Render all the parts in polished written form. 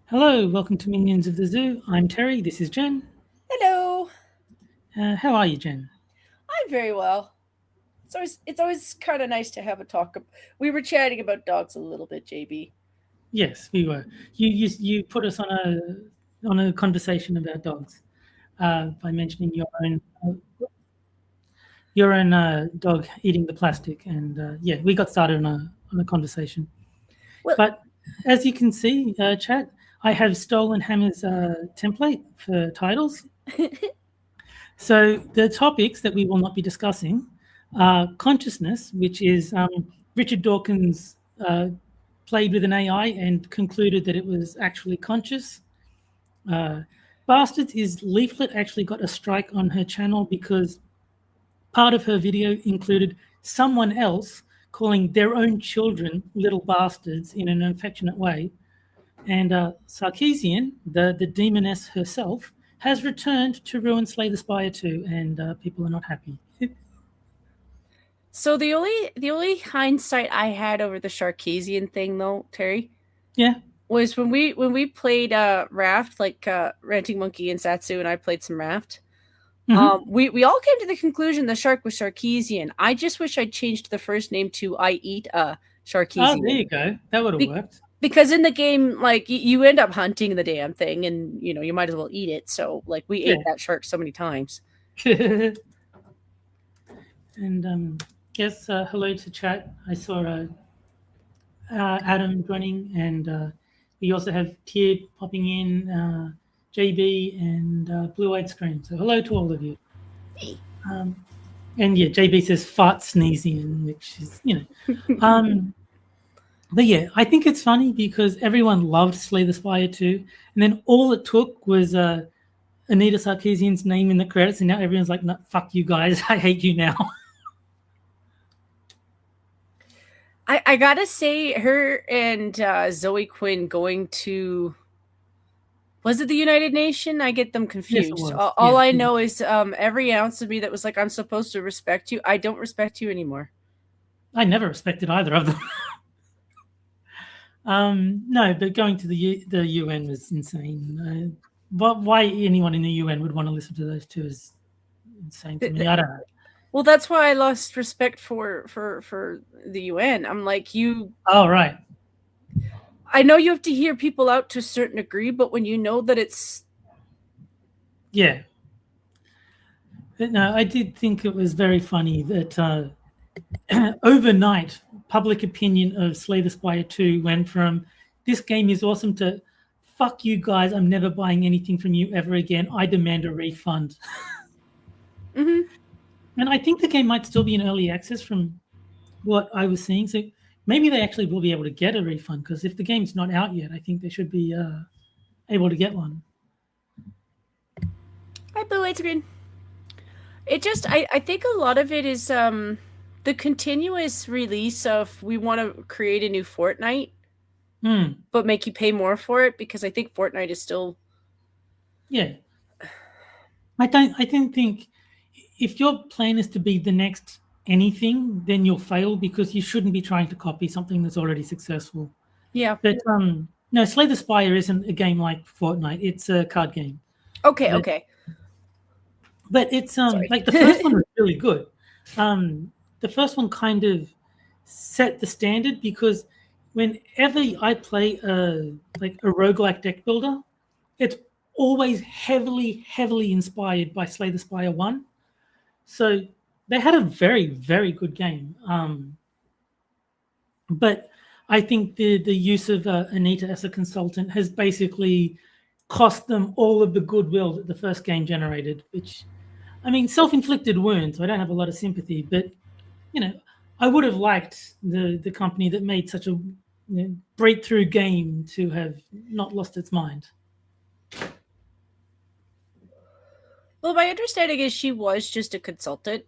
Hello, welcome to Minions of the Zoo. I'm Terry. This is Jen. Hello. How are you, Jen? I'm very well. It's always kind of nice to have a talk. We were chatting about dogs a little bit, JB. Yes, we were. You put us on a conversation about dogs by mentioning your own dog eating the plastic, and yeah, we got started on a conversation. Well, But as you can see, chat, I have stolen Hammer's template for titles. So the topics that we will not be discussing are consciousness, which is Richard Dawkins played with an AI and concluded that it was actually conscious. Uh, Bastards is Leaflet actually got a strike on her channel because part of her video included someone else calling their own children little bastards in an affectionate way. And Sarkeesian, the demoness herself, has returned to ruin Slay the Spire 2, and people are not happy. so the only hindsight I had over the Sarkeesian thing, though, Terry, Yeah. was when we played Raft, like Ranting Monkey and Satsu, and I played some Raft. Mm-hmm. We all came to the conclusion the shark was Sarkeesian. I just wish I'd changed the first name to I eat a Oh, there Sarkeesian. you go. That would have Be- worked. because in the game, like you end up hunting the damn thing, and you might as well eat it. So like we ate Yeah. that shark so many times. And yes, hello to chat. I saw Adam joining, and we also have Tier popping in, JB, and Blue Eyed Scream. So hello to all of you. Hey. Um, and yeah, JB says fart sneezing, which is. Um, but yeah, I think it's funny because everyone loved Slay the Spire 2, and then all it took was Anita Sarkeesian's name in the credits, and now everyone's like, no, fuck you guys, I hate you now. I gotta say, her and Zoe Quinn going to, was it the United Nation? I get them Yes, it confused. was. All Yeah, I know is every ounce of me that was like, I'm supposed to respect you. I don't respect you anymore. I never respected either of them. No, but going to the UN was insane. Why anyone in the UN would want to listen to those two is insane to me. I don't know. Well, that's why I lost respect for the UN. I'm like, you, Oh, right. I know you have to hear people out to a certain degree, but when you know that it's, Yeah. But no, I did think it was very funny that overnight public opinion of Slay the Spire 2 went from this game is awesome to fuck you guys, I'm never buying anything from you ever again. I demand a refund. mm-hmm. And I think the game might still be in early access from what I was seeing. So maybe they actually will be able to get a refund because if the game's not out yet, I think they should be able to get one. Hi, Blue Light Screen. It just, I think a lot of it is the continuous release of we want to create a new Fortnite, Hmm. but make you pay more for it because I think Fortnite is still. Yeah. I don't think if your plan is to be the next anything, then you'll fail because you shouldn't be trying to copy something that's already successful. Yeah. But no, Slay the Spire isn't a game like Fortnite. It's a card game. Okay. But Okay. but it's Sorry. like the first one was really good. The first one kind of set the standard because whenever I play a roguelike deck builder, it's always heavily inspired by Slay the Spire 1. So they had a very, very good game. But I think the use of Anita as a consultant has basically cost them all of the goodwill that the first game generated, which, I mean, self-inflicted wounds. I don't have a lot of sympathy, but you know, I would have liked the company that made such a breakthrough game to have not lost its mind. Well, my understanding is she was just a consultant.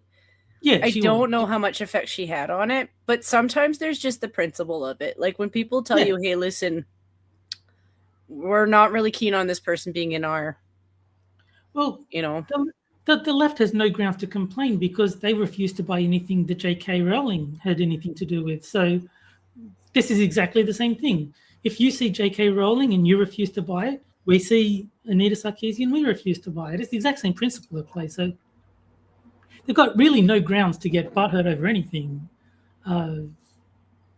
Yeah, I she was. don't know how much effect she had on it, but sometimes there's just the principle of it. Like when people tell Yeah. you, "Hey, listen, we're not really keen on this person being in our," Well, you know. the left has no grounds to complain because they refused to buy anything that J.K. Rowling had anything to do with. So this is exactly the same thing. if you see J.K. Rowling and you refuse to buy it, we see Anita Sarkeesian, we refuse to buy it. It's the exact same principle at play. So they've got really no grounds to get butthurt over anything. I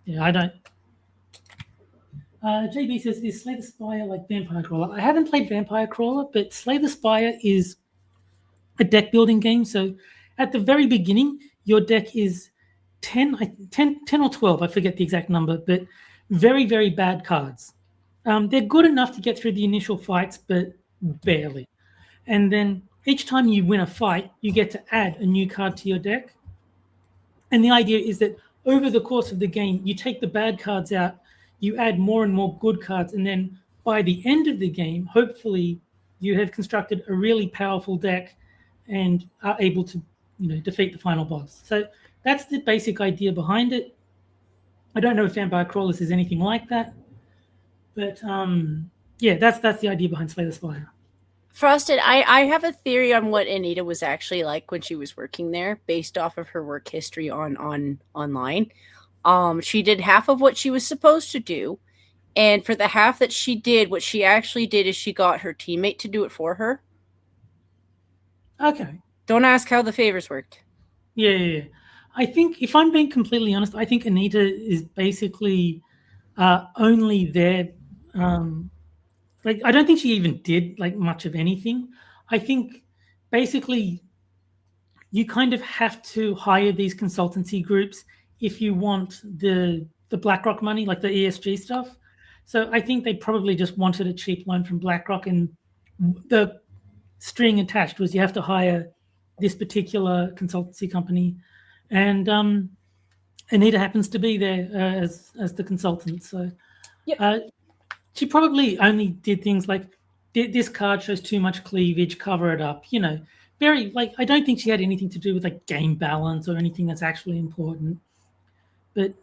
don't. JB says, is Slay the Spire like Vampire Crawler? I haven't played Vampire Crawler, but Slay the Spire is a deck building game. So at the very beginning, your deck is 10 or 12, I forget the exact number, but very, very bad cards. They're good enough to get through the initial fights, but barely. And then each time you win a fight, you get to add a new card to your deck. And the idea is that over the course of the game, you take the bad cards out, you add more and more good cards, and then by the end of the game, hopefully you have constructed a really powerful deck and are able to, defeat the final boss. So that's the basic idea behind it. I don't know if Vampire Crawlers is anything like that, but that's the idea behind Slay the Spire. Frosted, I have a theory on what Anita was actually like when she was working there, based off of her work history online. She did half of what she was supposed to do, and for the half that she did, what she actually did is she got her teammate to do it for her. Okay. Don't ask how the favors worked. Yeah. I think, if I'm being completely honest, I think Anita is basically only there. I don't think she even did much of anything. I think basically you kind of have to hire these consultancy groups if you want the BlackRock money, like the ESG stuff. So I think they probably just wanted a cheap loan from BlackRock, and the string attached was you have to hire this particular consultancy company, and Anita happens to be there as the consultant. So yep. She probably only did things like, this card shows too much cleavage, cover it up. Very I don't think she had anything to do with game balance or anything that's actually important. But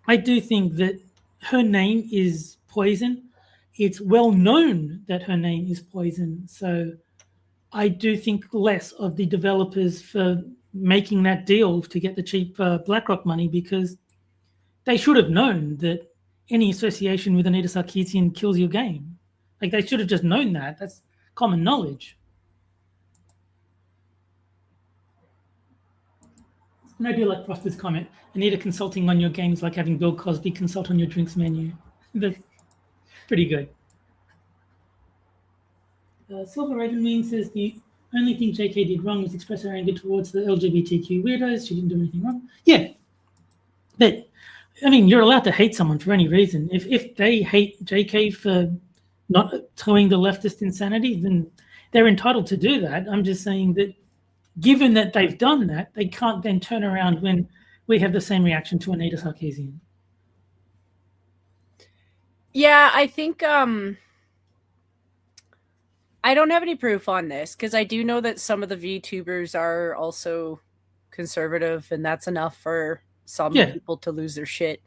I do think that her name is Poison. It's well known that her name is Poison. So I do think less of the developers for making that deal to get the cheap BlackRock money, because they should have known that any association with Anita Sarkeesian kills your game. They should have just known that. That's common knowledge. Maybe like Frosted's comment, Anita consulting on your games like having Bill Cosby consult on your drinks menu. That's pretty good. Silver Ravenwing says the only thing JK did wrong was express her anger towards the LGBTQ weirdos. She didn't do anything wrong. Yeah. But you're allowed to hate someone for any reason. If they hate JK for not towing the leftist insanity, then they're entitled to do that. I'm just saying that given that they've done that, they can't then turn around when we have the same reaction to Anita Sarkeesian. Yeah, I think I don't have any proof on this, because I do know that some of the VTubers are also conservative, and that's enough for some people to lose their shit.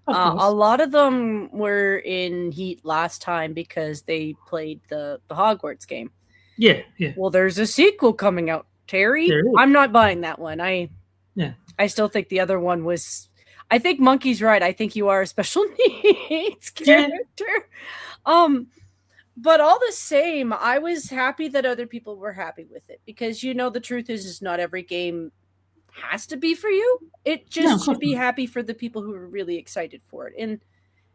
A lot of them were in heat last time because they played the Hogwarts game. Yeah. Well, there's a sequel coming out, Terry. I'm not buying that one. I still think the other one was. I think Monkey's right. I think you are a special needs character. But all the same, I was happy that other people were happy with it, because the truth is not every game has to be for you. It just should be happy for the people who are really excited for it.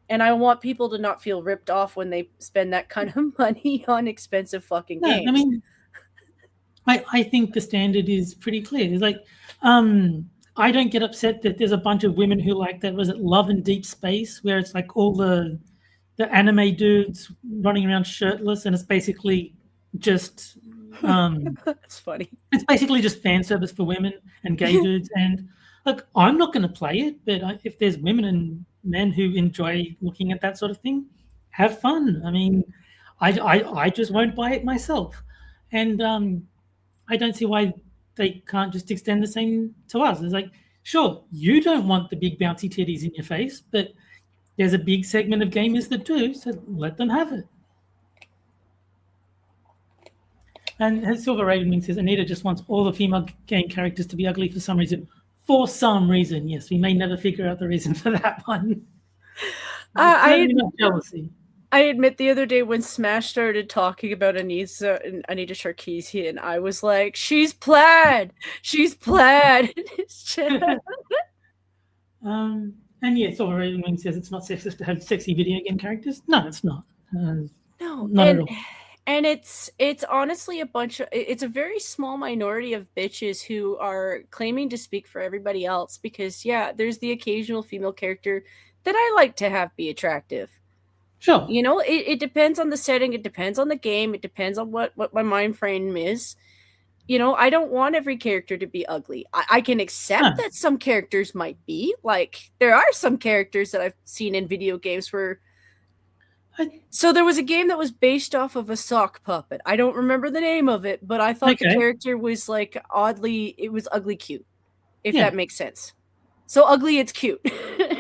And I want people to not feel ripped off when they spend that kind of money on expensive fucking games. I think the standard is pretty clear. It's I don't get upset that there's a bunch of women who like that. Was it Love and Deep Space, where it's all the anime dudes running around shirtless, and it's basically just that's funny. It's basically just fan service for women and gay dudes. And look, I'm not going to play it, but if there's women and men who enjoy looking at that sort of thing, have fun. I just won't buy it myself, and I don't see why they can't just extend the same to us. It's sure, you don't want the big bouncy titties in your face, but there's a big segment of gamers that do, so let them have it. And Silver Raven says, Anita just wants all the female game characters to be ugly for some reason. For some reason, yes. We may never figure out the reason for that one. Jealousy. I admit the other day when Smash started talking about Anita Sarkeesian, I was like, she's plaid. She's plaid. And yes, Wing says it's not sexist to have sexy video game characters. No, it's not. No, not at all. And it's honestly it's a very small minority of bitches who are claiming to speak for everybody else because yeah, there's the occasional female character that I like to have be attractive. Sure. You know, it depends on the setting, it depends on the game, it depends on what my mind frame is. You know, I don't want every character to be ugly. I can accept that some characters might be. Like, there are some characters that I've seen in video games where... So there was a game that was based off of a sock puppet. I don't remember the name of it, but I thought the character was, like, it was ugly cute, if that makes sense. So ugly, it's cute.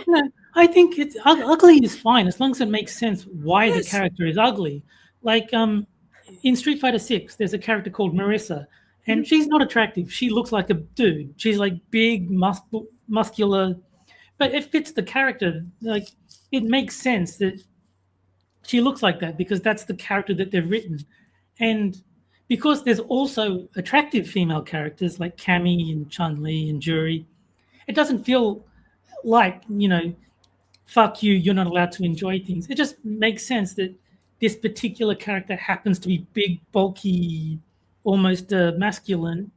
No, I think it's ugly is fine as long as it makes sense why the character is ugly. Like in Street Fighter 6, there's a character called Marissa, and she's not attractive. She looks like a dude. She's like big, muscular, but it fits the character. Like it makes sense that she looks like that because that's the character that they've written, and because there's also attractive female characters like Cammy and Chun-Li and Juri, it doesn't feel like, fuck you, you're not allowed to enjoy things. It just makes sense that this particular character happens to be big, bulky, almost masculine,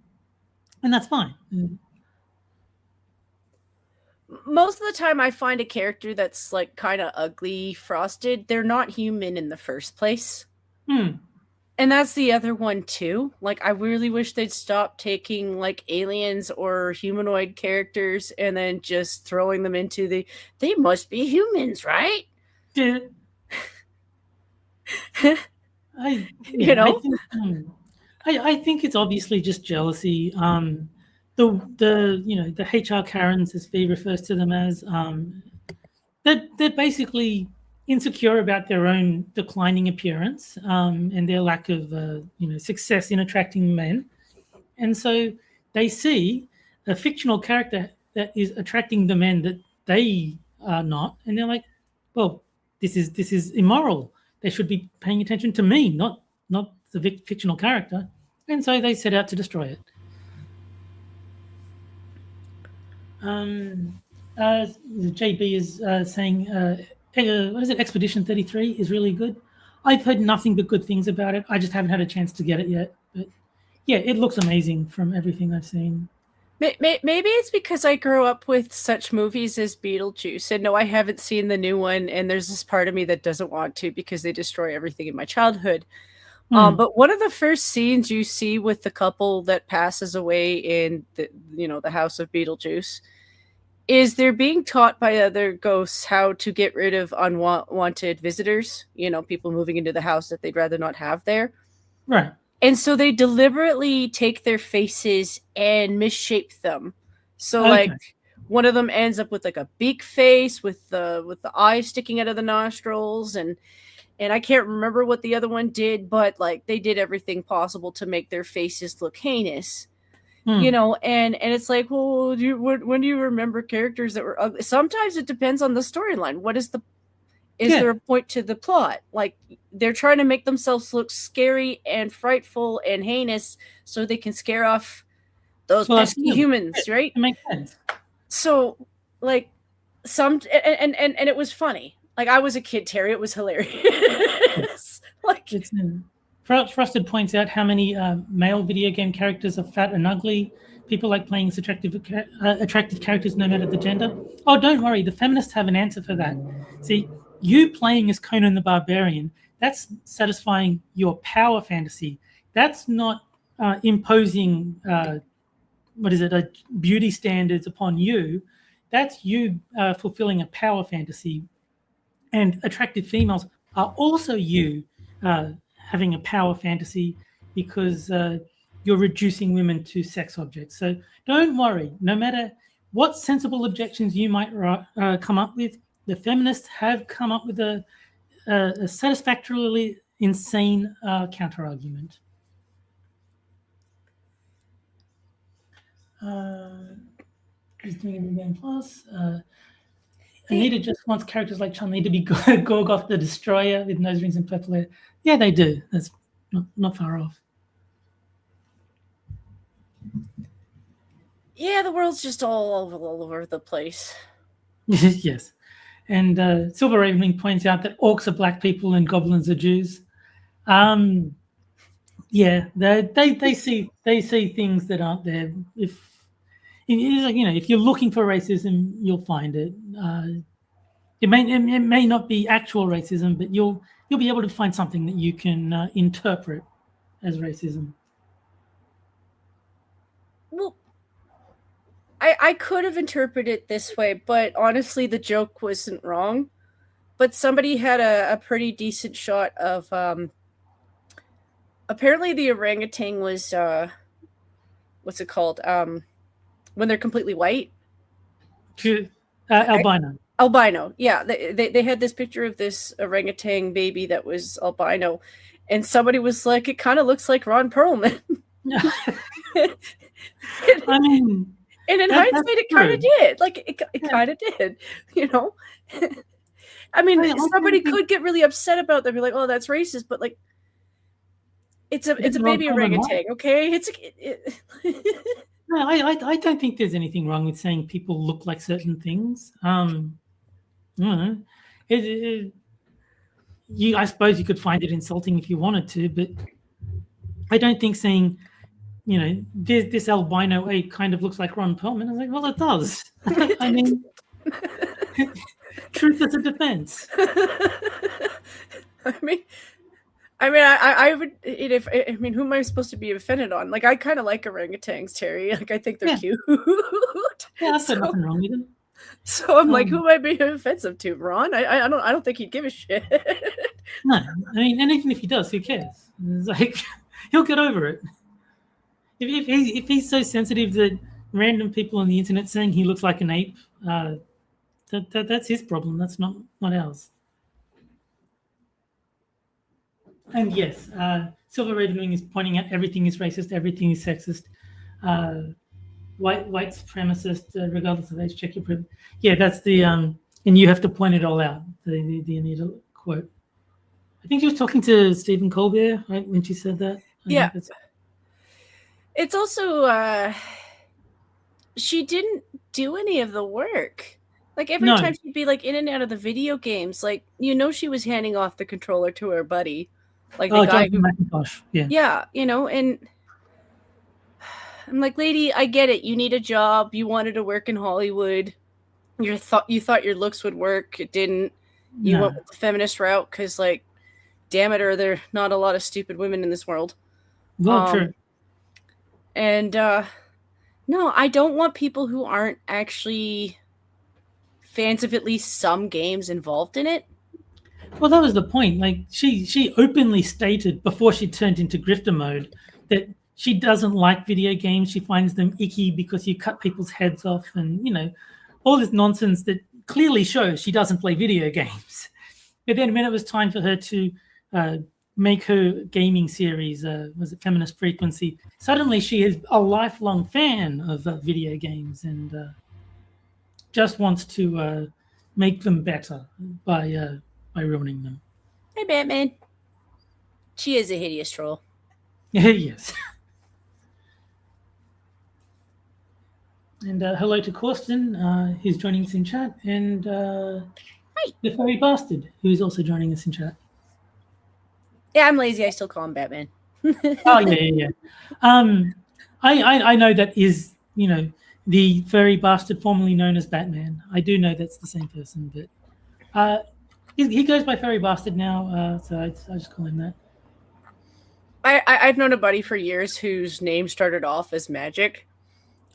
and that's fine. Most of the time I find a character that's like kind of ugly, frosted, they're not human in the first place. And that's the other one too. Like, I really wish they'd stop taking like aliens or humanoid characters and then just throwing them into they must be humans, right? Yeah. I think it's obviously just jealousy. The HR Karens, as V refers to them as, they're basically insecure about their own declining appearance and their lack of success in attracting men, and so they see a fictional character that is attracting the men that they are not, and they're like, well, this is immoral. They should be paying attention to me, not the fictional character, and so they set out to destroy it. JB is saying, what is it? Expedition 33 is really good. I've heard nothing but good things about it. I just haven't had a chance to get it yet. But yeah, it looks amazing from everything I've seen. Maybe it's because I grew up with such movies as Beetlejuice, and no, I haven't seen the new one, and there's this part of me that doesn't want to because they destroy everything in my childhood. But one of the first scenes you see with the couple that passes away in the house of Beetlejuice is they're being taught by other ghosts how to get rid of unwanted visitors, people moving into the house that they'd rather not have there. Right. And so they deliberately take their faces and misshape them. So like one of them ends up with like a beak face with the eyes sticking out of the nostrils, and I can't remember what the other one did, but like they did everything possible to make their faces look heinous. And it's like, well, when do you remember characters that were ugly? Sometimes it depends on the storyline. Is there a point to the plot? Like, they're trying to make themselves look scary and frightful and heinous so they can scare off those pesky humans, right? It makes sense. So, like, and it was funny. Like, I was a kid, Terry. It was hilarious. Like, Frosted points out how many male video game characters are fat and ugly. People like playing attractive characters no matter the gender. Oh, don't worry. The feminists have an answer for that. See, you playing as Conan the Barbarian, that's satisfying your power fantasy. That's not imposing, beauty standards upon you. That's you fulfilling a power fantasy. And attractive females are also you having a power fantasy because you're reducing women to sex objects. So don't worry. No matter what sensible objections you might come up with, the feminists have come up with a satisfactorily insane counter-argument. He's doing it again plus. Anita just wants characters like Chun-Li to be Gorgoth the Destroyer with nose rings and purple hair. Yeah, they do. That's not far off. Yeah, the world's just all over the place. Yes. And Silver Raven points out that orcs are black people and goblins are Jews. Yeah, they see things that aren't there. If you're looking for racism, you'll find it. It may not be actual racism, but you'll be able to find something that you can interpret as racism. Well, I could have interpreted it this way, but honestly, the joke wasn't wrong. But somebody had a pretty decent shot of apparently the orangutan was what's it called? When they're completely white. Albino. Albino, yeah. They had this picture of this orangutan baby that was albino, and somebody was like, "It kind of looks like Ron Perlman." I mean, and in hindsight, it kind of did. Like it kind of did, I mean, somebody could get really upset about that, be like, "Oh, that's racist," but like, it's a baby orangutan, okay? No, I don't think there's anything wrong with saying people look like certain things. I suppose you could find it insulting if you wanted to, but I don't think saying, this albino ape kind of looks like Ron Perlman. I was like, well, it does. I mean, truth is a defense. I would. Who am I supposed to be offended on? Like, I kind of like orangutans, Terry. Like, I think they're cute. Yeah, I said nothing wrong with them. So I'm like, who am I being offensive to, Ron? I don't think he'd give a shit. No, I mean, and even if he does, who cares? It's like, he'll get over it. If he's so sensitive that random people on the internet saying he looks like an ape, that's his problem. That's not ours. And yes, Silver Ravenwing is pointing out everything is racist, everything is sexist, white supremacist, regardless of age. Check your privilege. Yeah, that's the and you have to point it all out. The Anita quote. I think she was talking to Stephen Colbert, right, when she said that. Yeah. It's also she didn't do any of the work. Like every time she'd be like in and out of the video games, like she was handing off the controller to her buddy. Like the guy who Macintosh. Yeah, and I'm like, lady, I get it. You need a job. You wanted to work in Hollywood. You thought your looks would work. It didn't. You went with the feminist route because, like, damn it, are there not a lot of stupid women in this world? Well, true. And no, I don't want people who aren't actually fans of at least some games involved in it. Well, that was the point. Like, she openly stated before she turned into grifter mode that she doesn't like video games. She finds them icky because you cut people's heads off and, all this nonsense that clearly shows she doesn't play video games. But then when it was time for her to make her gaming series, was it Feminist Frequency, suddenly she is a lifelong fan of video games and just wants to make them better by ruining them. Hey, Batman. She is a hideous troll. Yes. And hello to Corsten, who's joining us in chat, and hi. The Furry Bastard, who is also joining us in chat. Yeah, I'm lazy. I still call him Batman. Oh, yeah. I know that is, the Furry Bastard formerly known as Batman. I do know that's the same person, but he goes by Furry Bastard now, so I just call him that. I've known a buddy for years whose name started off as Magic.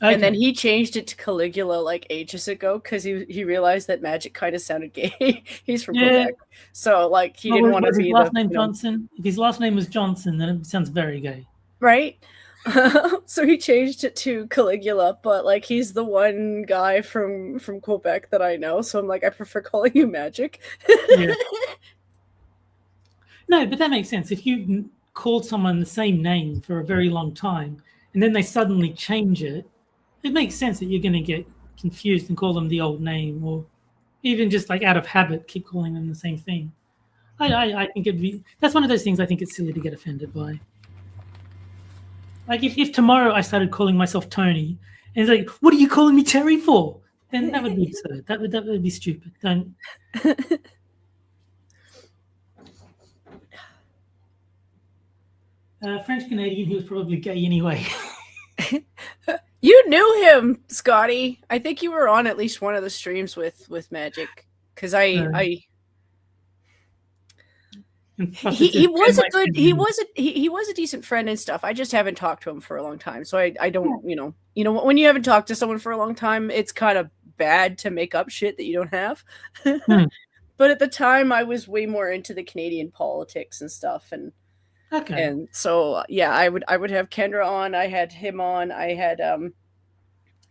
Okay. And then he changed it to Caligula like ages ago because he realized that Magic kind of sounded gay. He's from Quebec. So like he didn't want to be his last name Johnson. If his last name was Johnson, then it sounds very gay. Right? So he changed it to Caligula, but like he's the one guy from Quebec that I know. So I'm like, I prefer calling you Magic. Yeah. No, but that makes sense. If you called someone the same name for a very long time and then they suddenly change it, it makes sense that you're going to get confused and call them the old name, or even just like out of habit, keep calling them the same thing. I think that's one of those things I think it's silly to get offended by. Like if tomorrow I started calling myself Tony, and it's like, what are you calling me Terry for? Then that would be absurd. That would be stupid. Don't. French Canadian, he was probably gay anyway. You knew him, Scotty. I think you were on at least one of the streams with Magic, because he was a decent friend and stuff. I just haven't talked to him for a long time, so I don't when you haven't talked to someone for a long time, it's kind of bad to make up shit that you don't have. But at the time, I was way more into the Canadian politics and stuff, and so yeah, I would have Kendra on. I had him on. I had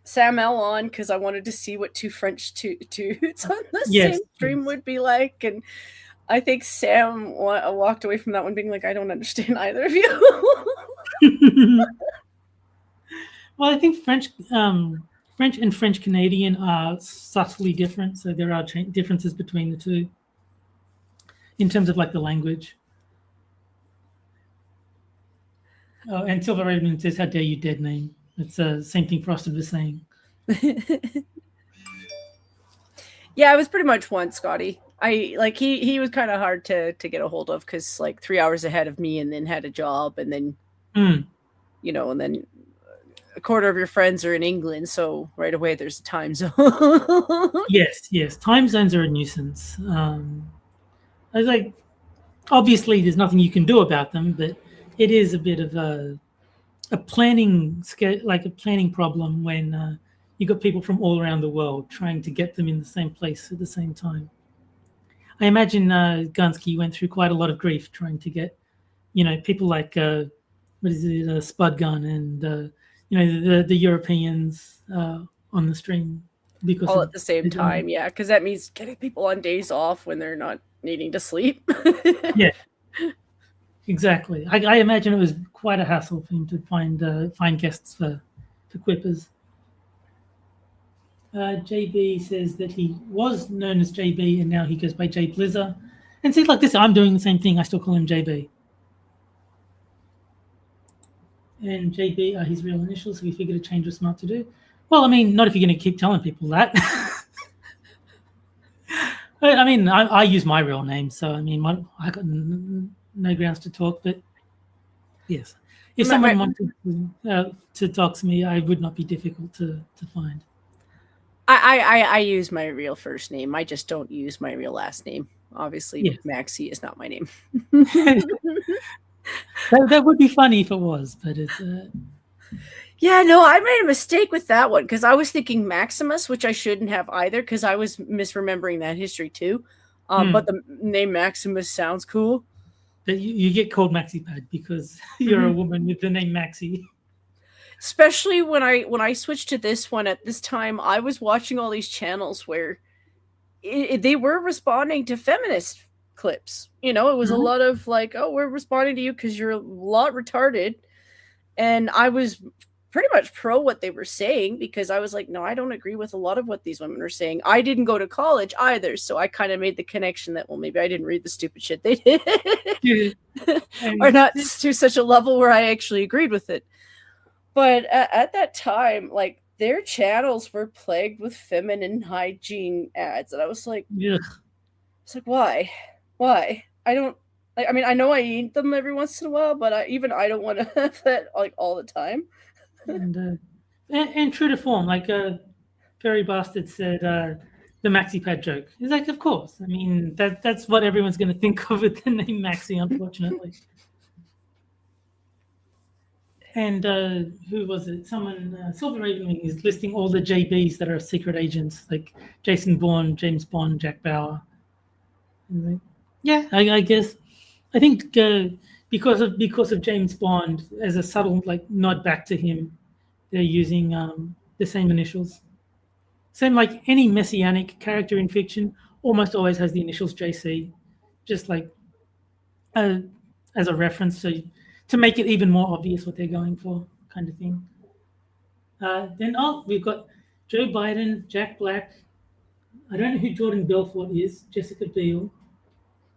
Sam L on because I wanted to see what two French dudes on the same stream would be like, and I think Sam walked away from that one being like, I don't understand either of you. Well, I think French and French Canadian are subtly different, so there are differences between the two in terms of like the language. Oh, and Silver Raven says, "How dare you, dead name?" It's the same thing Frosted was saying. Yeah, I was pretty much one, Scotty. He was kind of hard to get a hold of because like 3 hours ahead of me, and then had a job, and then and then a quarter of your friends are in England, so right away there's a time zone. Yes, time zones are a nuisance. I was like, obviously there's nothing you can do about them, but it is a bit of a planning problem when you got people from all around the world trying to get them in the same place at the same time. I imagine Gunsky went through quite a lot of grief trying to get, people like Spud Gun and the Europeans on the stream because all at the same time. Yeah, because that means getting people on days off when they're not needing to sleep. Yeah. Exactly. I imagine it was quite a hassle for him to find guests for Quippers. JB says that he was known as JB and now he goes by J Blizzard. And see, like this, I'm doing the same thing. I still call him JB. And JB are his real initials, so we figured a change was smart to do. Well, I mean, not if you're going to keep telling people that. I mean, I use my real name, so I mean, I got no grounds to talk, but yes, if someone wanted to dox me, I would not be difficult to find. I use my real first name. I just don't use my real last name. Obviously, Maxie is not my name. That would be funny if it was, but it's. Yeah, no, I made a mistake with that one because I was thinking Maximus, which I shouldn't have either because I was misremembering that history too. But the name Maximus sounds cool. You get called MaxiPad because you're a woman with the name Maxie. Especially when I switched to this one at this time, I was watching all these channels where they were responding to feminist clips. It was a lot of like, oh, we're responding to you because you're a lot retarded. And I was pretty much pro what they were saying because I was like, no, I don't agree with a lot of what these women are saying. I didn't go to college either. So I kind of made the connection that, well, maybe I didn't read the stupid shit they did. Or not to such a level where I actually agreed with it. But at that time, like their channels were plagued with feminine hygiene ads. And I was like, it's like, why? I don't, I mean, I know I eat them every once in a while, but I don't want to have that like all the time. And true to form, like Fairy Bastard said, the MaxiPad joke. He's like, of course. I mean, that's what everyone's going to think of with the name Maxie, unfortunately. And who was it? Someone, Silver Raven is listing all the JBs that are secret agents, like Jason Bourne, James Bond, Jack Bauer. Like, yeah, I guess. I think because of James Bond, as a subtle like nod back to him, they're using the same initials. Same like any messianic character in fiction, almost always has the initials JC, just like as a reference to make it even more obvious what they're going for, kind of thing. Then we've got Joe Biden, Jack Black, I don't know who Jordan Belfort is. Jessica Biel.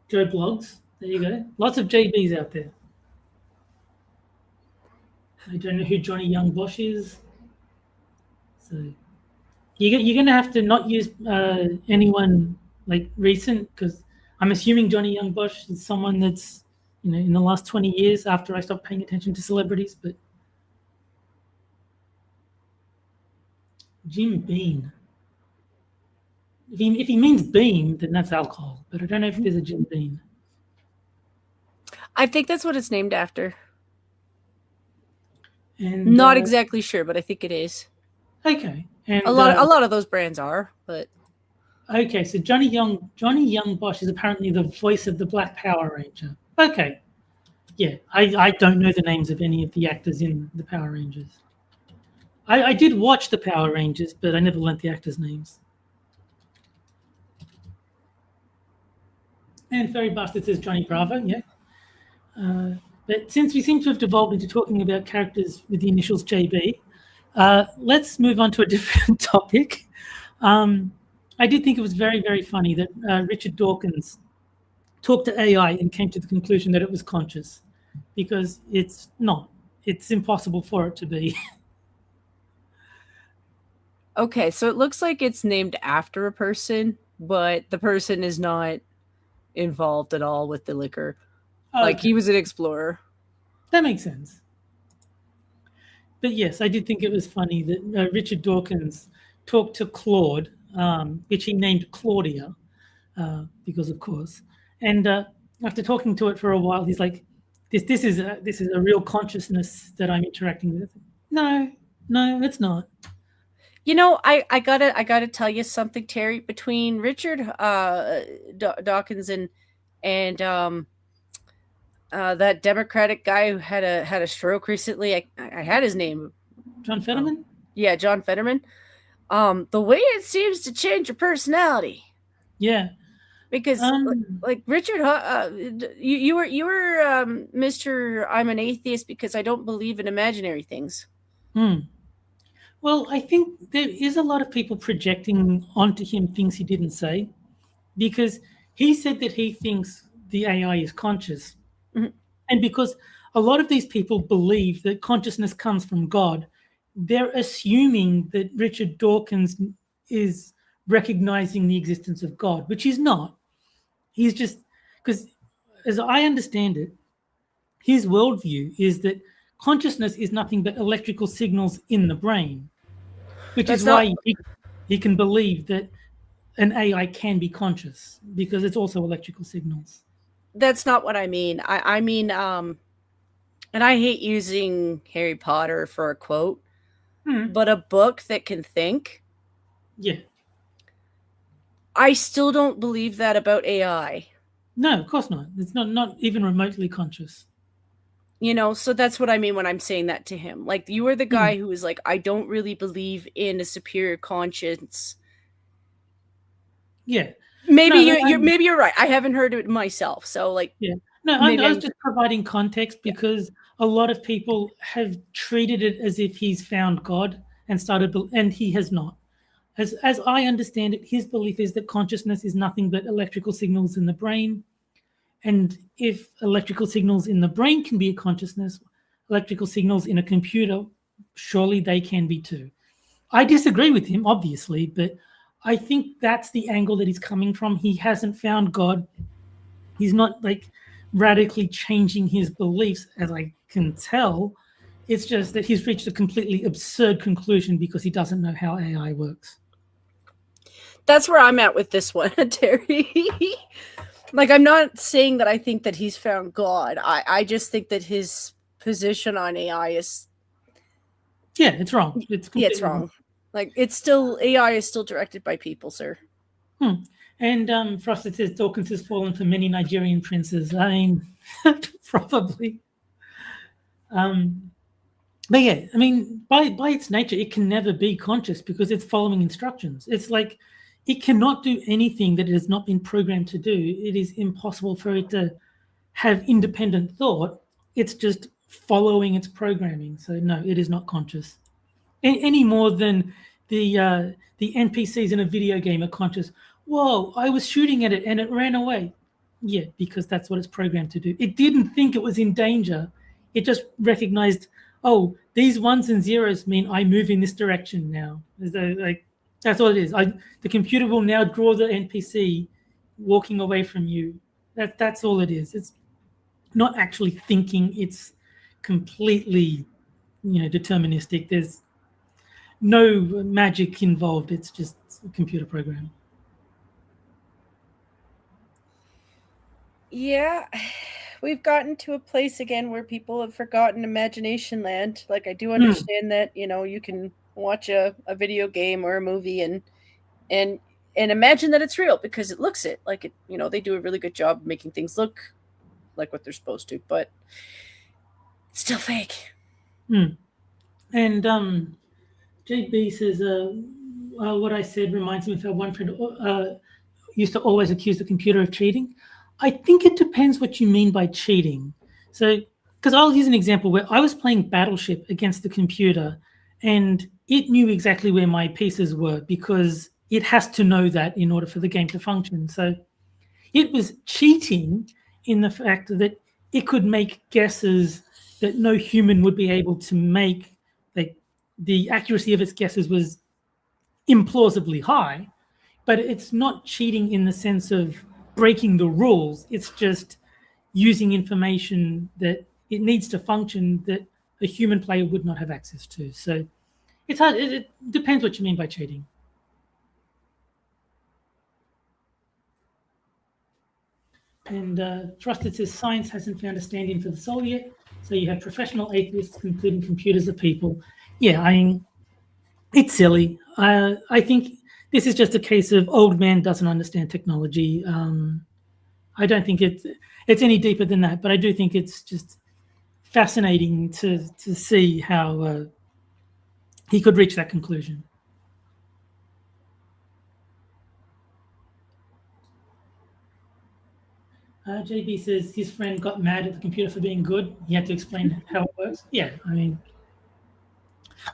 Joe Blogs. There you go. Lots of JBs out there. I don't know who Johnny Young Bosch is. So you're going to have to not use anyone like recent, because I'm assuming Johnny Young Bosch is someone that's, in the last 20 years after I stopped paying attention to celebrities. But Jim Beam. If he means bean, then that's alcohol. But I don't know if there's a Jim Beam. I think that's what it's named after. And not exactly sure, but I think it is. Okay. And a lot of those brands are, but okay. So Johnny Young Bosch is apparently the voice of the Black Power Ranger. Okay. Yeah, I don't know the names of any of the actors in the Power Rangers. I did watch the Power Rangers, but I never learnt the actors' names. And Fairy Bastard says Johnny Bravo, yeah. But since we seem to have devolved into talking about characters with the initials JB, let's move on to a different topic. I did think it was very, very funny that Richard Dawkins talked to AI and came to the conclusion that it was conscious, because it's not. It's impossible for it to be. Okay, so it looks like it's named after a person, but the person is not involved at all with the liquor. Okay. Like, he was an explorer. That makes sense. But yes, I did think it was funny that Richard Dawkins talked to Claude, which he named Claudia, because of course. And after talking to it for a while, he's like, "This is a real consciousness that I'm interacting with." No, it's not. I gotta tell you something, Terry. Between Richard Dawkins and that Democratic guy who had a stroke recently, I had his name. John Fetterman? Yeah, John Fetterman. The way it seems to change your personality. Yeah. Because like Richard, you were Mr. I'm an atheist because I don't believe in imaginary things. Well, I think there is a lot of people projecting onto him things he didn't say, because he said that he thinks the AI is conscious. Mm-hmm. And because a lot of these people believe that consciousness comes from God, they're assuming that Richard Dawkins is recognizing the existence of God, which he's not. He's just, because as I understand it, his worldview is that consciousness is nothing but electrical signals in the brain, which is why he can believe that an AI can be conscious, because it's also electrical signals. That's not what I mean. I mean, and I hate using Harry Potter for a quote, but a book that can think. Yeah. I still don't believe that about AI. No, of course not. It's not even remotely conscious. So that's what I mean when I'm saying that to him. Like, you are the guy who is like, I don't really believe in a superior conscience. Yeah. Maybe you're right. I haven't heard it myself. So like, yeah. No, I was just providing context, because a lot of people have treated it as if he's found God and he has not. As I understand it, his belief is that consciousness is nothing but electrical signals in the brain. And if electrical signals in the brain can be a consciousness, electrical signals in a computer, surely they can be too. I disagree with him, obviously, but I think that's the angle that he's coming from. He hasn't found God. He's not like radically changing his beliefs, as I can tell. It's just that he's reached a completely absurd conclusion because he doesn't know how AI works. That's where I'm at with this one, Terry. Like, I'm not saying that I think that he's found God. I just think that his position on AI is... Yeah, it's wrong. It's wrong. Like, AI is still directed by people, sir. And Frosted says Dawkins has fallen for many Nigerian princes. I mean, probably. But yeah, I mean, by its nature, it can never be conscious because it's following instructions. It's like it cannot do anything that it has not been programmed to do. It is impossible for it to have independent thought. It's just following its programming. So no, it is not conscious. Any more than the NPCs in a video game are conscious. Whoa, I was shooting at it and it ran away. Yeah, because that's what it's programmed to do. It didn't think it was in danger. It just recognized, oh, these ones and zeros mean I move in this direction now. Like that's all it is. The computer will now draw the NPC walking away from you. That's all it is. It's not actually thinking. It's completely, deterministic. There's no magic involved. It's just a computer program. Yeah, we've gotten to a place again where people have forgotten imagination land. Like I do understand that, you can watch a video game or a movie and imagine that it's real because it looks it like it, they do a really good job making things look like what they're supposed to, but it's still fake. And JB says, what I said reminds me of how one friend used to always accuse the computer of cheating. I think it depends what you mean by cheating. So, because I'll use an example where I was playing Battleship against the computer and it knew exactly where my pieces were because it has to know that in order for the game to function. So it was cheating in the fact that it could make guesses that no human would be able to make. Like the accuracy of its guesses was implausibly high, but it's not cheating in the sense of breaking the rules. It's just using information that it needs to function that a human player would not have access to. So it's hard. It depends what you mean by cheating. And Trusted says science hasn't found a stand-in for the soul yet. So you have professional atheists concluding computers are people. Yeah, I mean, it's silly. I think this is just a case of old man doesn't understand technology. I don't think it's any deeper than that, but I do think it's just fascinating to see how he could reach that conclusion. JB says his friend got mad at the computer for being good. He had to explain how it works. Yeah, I mean,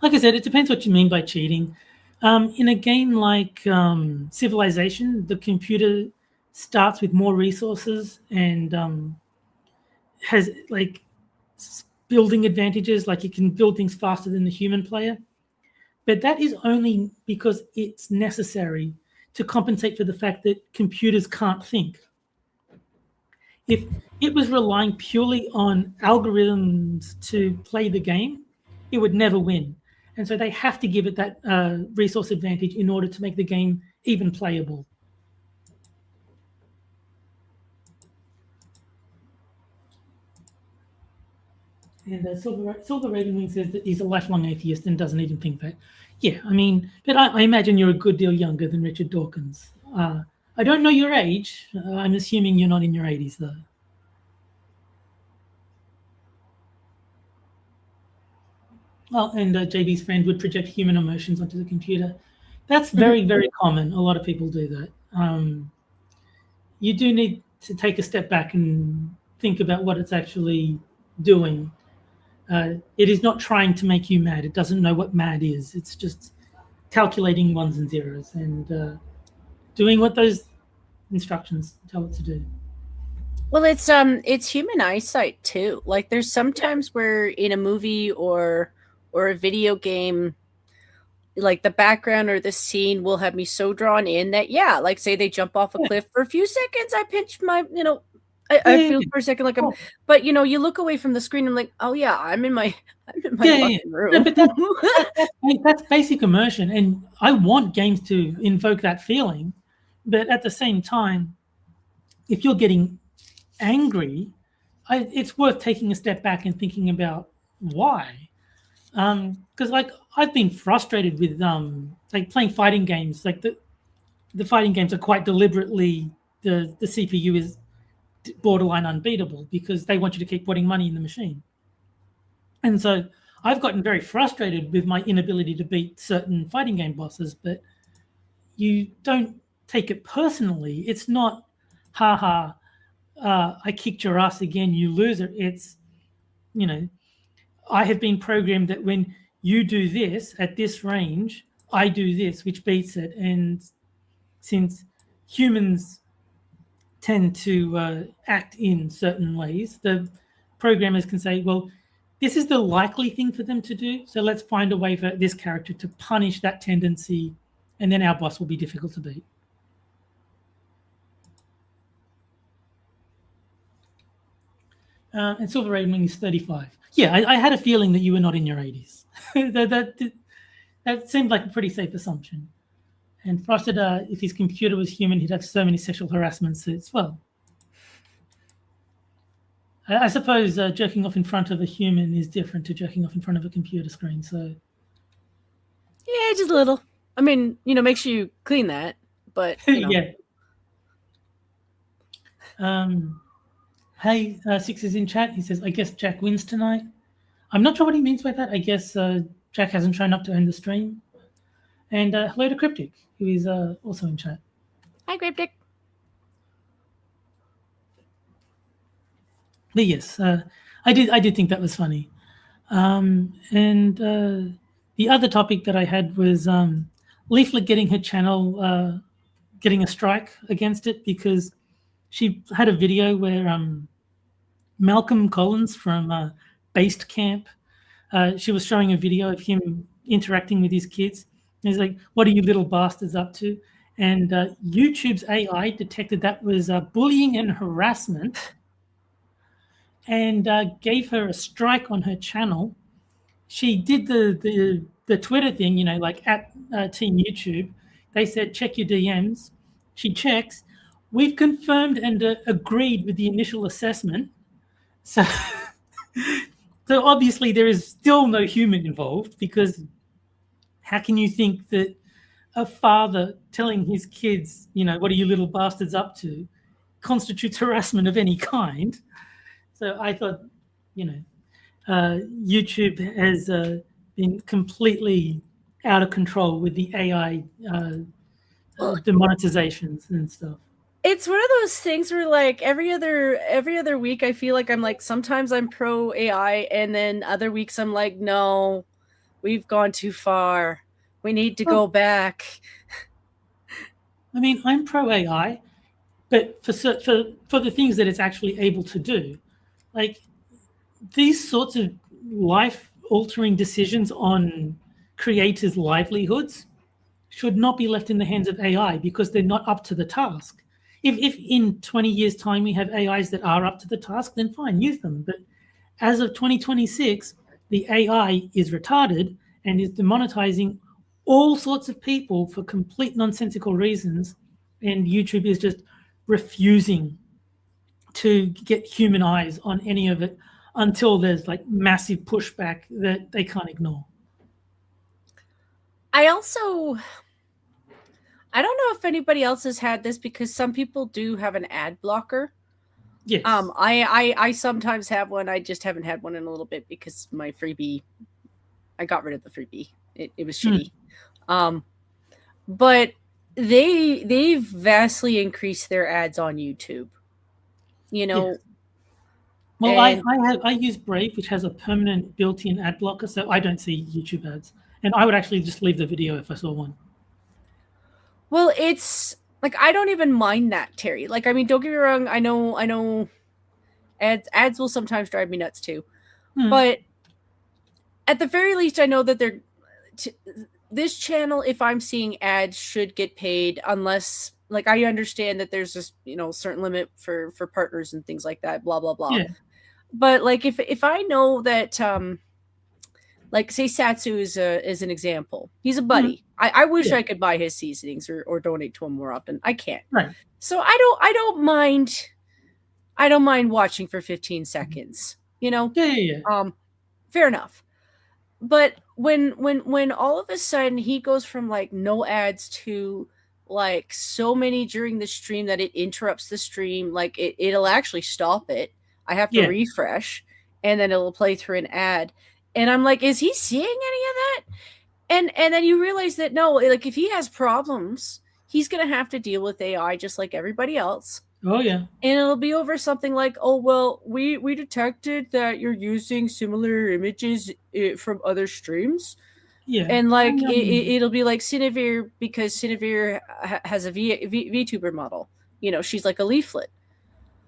like I said, it depends what you mean by cheating. In a game like Civilization, the computer starts with more resources and has like building advantages, like it can build things faster than the human player. But that is only because it's necessary to compensate for the fact that computers can't think. If it was relying purely on algorithms to play the game, it would never win. And so they have to give it that resource advantage in order to make the game even playable. And Silver Ravenwing says that he's a lifelong atheist and doesn't even think that. Yeah, I mean, but I imagine you're a good deal younger than Richard Dawkins. I don't know your age. I'm assuming you're not in your 80s, though. Well, and JB's friend would project human emotions onto the computer. That's very, very common. A lot of people do that. You do need to take a step back and think about what it's actually doing. It is not trying to make you mad. It doesn't know what mad is. It's just calculating ones and zeros and doing what those instructions tell it to do. Well, it's human eyesight too. Like there's sometimes where in a movie or a video game, like the background or the scene will have me so drawn in that like say they jump off a cliff for a few seconds, I pinch my I feel for a second like I'm, but you look away from the screen and like, oh yeah, I'm in my fucking room. No, but that's basic immersion, and I want games to invoke that feeling. But at the same time, if you're getting angry, it's worth taking a step back and thinking about why. Because like I've been frustrated with like playing fighting games. Like the fighting games are quite deliberately the CPU is borderline unbeatable because they want you to keep putting money in the machine. And so I've gotten very frustrated with my inability to beat certain fighting game bosses, but you don't take it personally. It's not, haha, I kicked your ass again, you loser. It's, I have been programmed that when you do this at this range, I do this, which beats it. And since humans tend to act in certain ways, the programmers can say, well, this is the likely thing for them to do, so let's find a way for this character to punish that tendency, and then our boss will be difficult to beat. And Silver Raven is 35. Yeah, I had a feeling that you were not in your 80s. that seemed like a pretty safe assumption. And Frosted, if his computer was human, he'd have so many sexual harassment suits. Well, I suppose jerking off in front of a human is different to jerking off in front of a computer screen. So, yeah, just a little. I mean, make sure you clean that, but yeah. Hey, Six is in chat. He says, "I guess Jack wins tonight." I'm not sure what he means by that. I guess Jack hasn't shown up to end the stream. And hello to Cryptic, who is also in chat. Hi, Cryptic. But yes, I did think that was funny. And the other topic that I had was Leaflet getting her channel getting a strike against it because she had a video where Malcolm Collins from Based Camp, she was showing a video of him interacting with his kids. And he's like, "What are you little bastards up to?" And YouTube's AI detected that was bullying and harassment and gave her a strike on her channel. She did the Twitter thing, like at Team YouTube. They said, check your DMs. She checks. We've confirmed and agreed with the initial assessment. So, so obviously there is still no human involved, because how can you think that a father telling his kids, what are you little bastards up to, constitutes harassment of any kind? So I thought, YouTube has been completely out of control with the AI demonetizations and stuff. It's one of those things where, like, every other week I feel like I'm like, sometimes I'm pro AI, and then other weeks I'm like, no, we've gone too far. We need to go back. I mean, I'm pro AI, but for the things that it's actually able to do, like these sorts of life-altering decisions on creators' livelihoods should not be left in the hands of AI, because they're not up to the task. If in 20 years' time we have AIs that are up to the task, then fine, use them. But as of 2026, the AI is retarded and is demonetizing all sorts of people for complete nonsensical reasons, and YouTube is just refusing to get human eyes on any of it until there's like massive pushback that they can't ignore. I don't know if anybody else has had this, because some people do have an ad blocker. Yes. I sometimes have one. I just haven't had one in a little bit because my freebie, I got rid of the freebie. It was shitty. But they've vastly increased their ads on YouTube. Yes. Well, I use Brave, which has a permanent built-in ad blocker, so I don't see YouTube ads. And I would actually just leave the video if I saw one. Well, it's like, I don't even mind that, Terry. Like, I mean, don't get me wrong. I know ads will sometimes drive me nuts too. But at the very least, I know that this channel, if I'm seeing ads, should get paid, unless, like, I understand that there's this, certain limit for partners and things like that, blah, blah, blah. Yeah. But like, if I know that, like, say Satsu is an example. He's a buddy. I wish I could buy his seasonings or donate to him more often. I can't. Right. So I don't mind watching for 15 seconds. Yeah. Fair enough. But when all of a sudden he goes from like no ads to like so many during the stream that it interrupts the stream, like it'll actually stop it. I have to refresh, and then it'll play through an ad. And I'm like, is he seeing any of that? And then you realize that no, like, if he has problems, he's going to have to deal with AI just like everybody else. Oh, yeah. And it'll be over something like, oh, well, we detected that you're using similar images from other streams. Yeah. And like it'll be like Cinevere, because Cinevere has a VTuber model. You know, she's like a leaflet.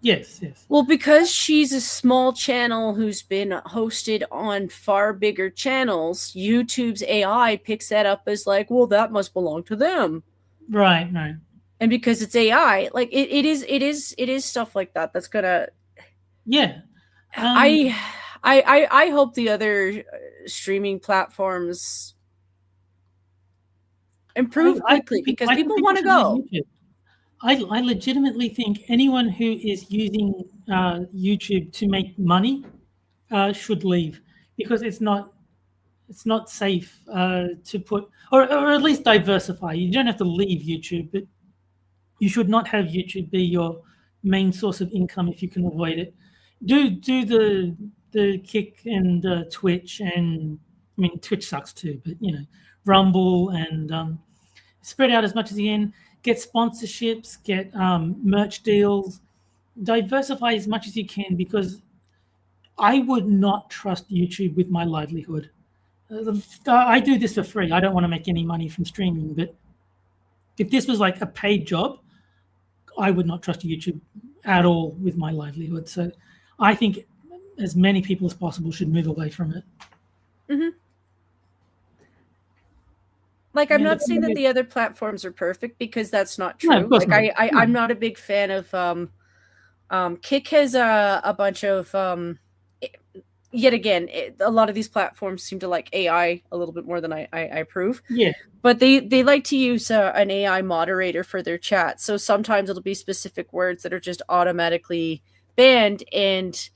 Yes, yes. Well, because she's a small channel who's been hosted on far bigger channels, YouTube's AI picks that up as like, well, that must belong to them. Right, right. And because it's AI, like it is stuff like that that's gonna. Yeah. I hope the other streaming platforms improve quickly, because people want to go. I legitimately think anyone who is using YouTube to make money should leave, because it's not safe to put, or at least diversify. You don't have to leave YouTube, but you should not have YouTube be your main source of income if you can avoid it. Do the Kick and Twitch, and I mean Twitch sucks too, but you know, Rumble, and spread out as much as you can. Get sponsorships, get merch deals, diversify as much as you can, because I would not trust YouTube with my livelihood. I do this for free. I don't want to make any money from streaming, but if this was like a paid job, I would not trust YouTube at all with my livelihood. So I think as many people as possible should move away from it. Mm-hmm. Like, I'm not saying that the other platforms are perfect, because that's not true. No, like, I'm not a big fan of Kick has a bunch of yet again, a lot of these platforms seem to like AI a little bit more than I approve. Yeah. But they like to use an AI moderator for their chat. So sometimes it'll be specific words that are just automatically banned, and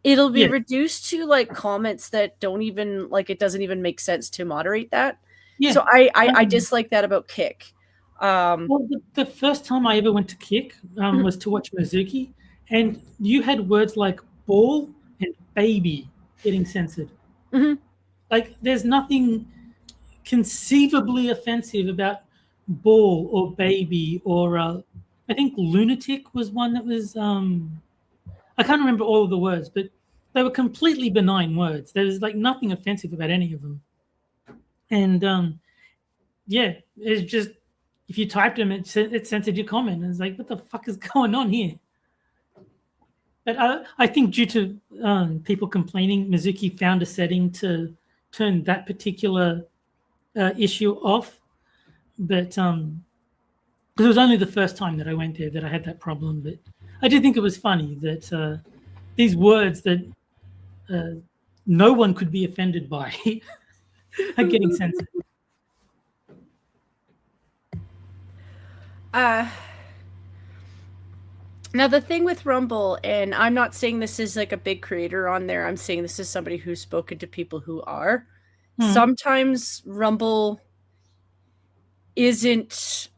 it'll be reduced to like comments that don't even, like, it doesn't even make sense to moderate that. Yeah. So I dislike that about Kick. Well, the first time I ever went to Kick was to watch MotZ, and you had words like ball and baby getting censored. Mm-hmm. Like, there's nothing conceivably offensive about ball or baby, or I think lunatic was one that was I can't remember all of the words, but they were completely benign words. There was like nothing offensive about any of them. And yeah, it's just, if you typed them, it censored your comment. And it's like, what the fuck is going on here? But I think due to people complaining, MotZ found a setting to turn that particular issue off. But because it was only the first time that I went there that I had that problem. But I did think it was funny that these words that no one could be offended by are getting censored. Now, the thing with Rumble, and I'm not saying this is like a big creator on there, I'm saying this is somebody who's spoken to people who are. Sometimes Rumble isn't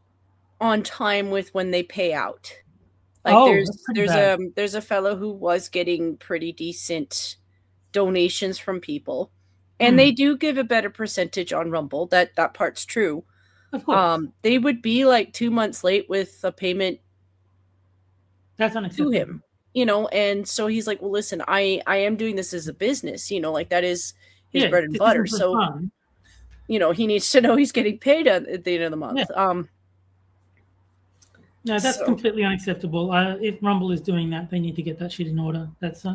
on time with when they pay out. Like, there's a fellow who was getting pretty decent donations from people, and they do give a better percentage on Rumble. That part's true. Of course. They would be like 2 months late with a payment. That's unacceptable. To him, you know, and so he's like, well, listen, I am doing this as a business, you know, like that is his bread and butter. So, fun. You know, he needs to know he's getting paid at the end of the month. Yeah. No, that's completely unacceptable. If Rumble is doing that, they need to get that shit in order. That's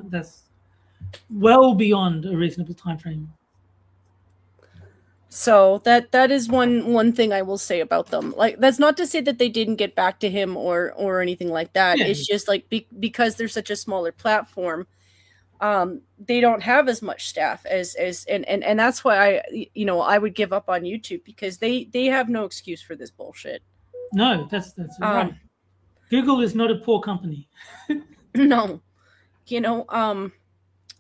well beyond a reasonable time frame. So that is one thing I will say about them. Like, that's not to say that they didn't get back to him or anything like that. Yeah. It's just like because they're such a smaller platform, they don't have as much staff as and that's why I would give up on YouTube, because they have no excuse for this bullshit. No, that's right. Google is not a poor company. No, you know,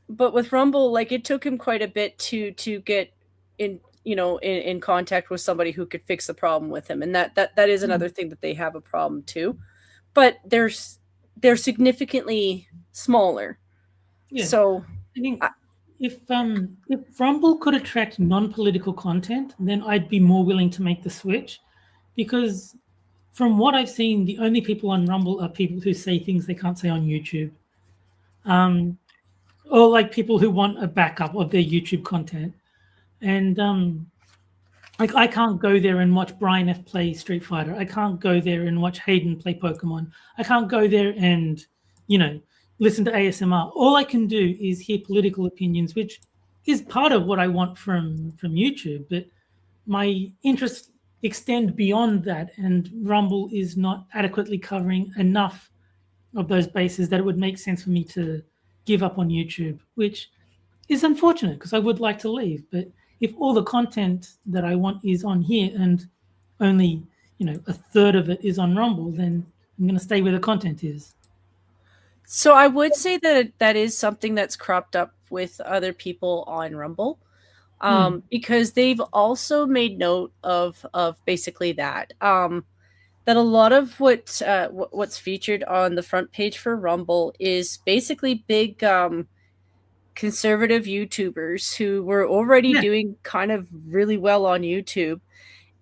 but with Rumble, like, it took him quite a bit to get in contact with somebody who could fix the problem with him, and that is another thing that they have a problem too. But they're significantly smaller. Yeah. So I think if Rumble could attract non-political content, then I'd be more willing to make the switch, because from what I've seen, the only people on Rumble are people who say things they can't say on YouTube, or like people who want a backup of their YouTube content. And Like, I can't go there and watch Brian F play Street Fighter. I can't go there and watch Hayden play Pokemon. I can't go there and, you know, listen to ASMR. All I can do is hear political opinions, which is part of what I want from YouTube. But my interests extend beyond that, and Rumble is not adequately covering enough of those bases that it would make sense for me to give up on YouTube, which is unfortunate because I would like to leave. But if all the content that I want is on here and only, you know, a third of it is on Rumble, then I'm going to stay where the content is. So I would say that that is something that's cropped up with other people on Rumble, because they've also made note of basically that that a lot of what's featured on the front page for Rumble is basically big conservative YouTubers who were already doing kind of really well on YouTube.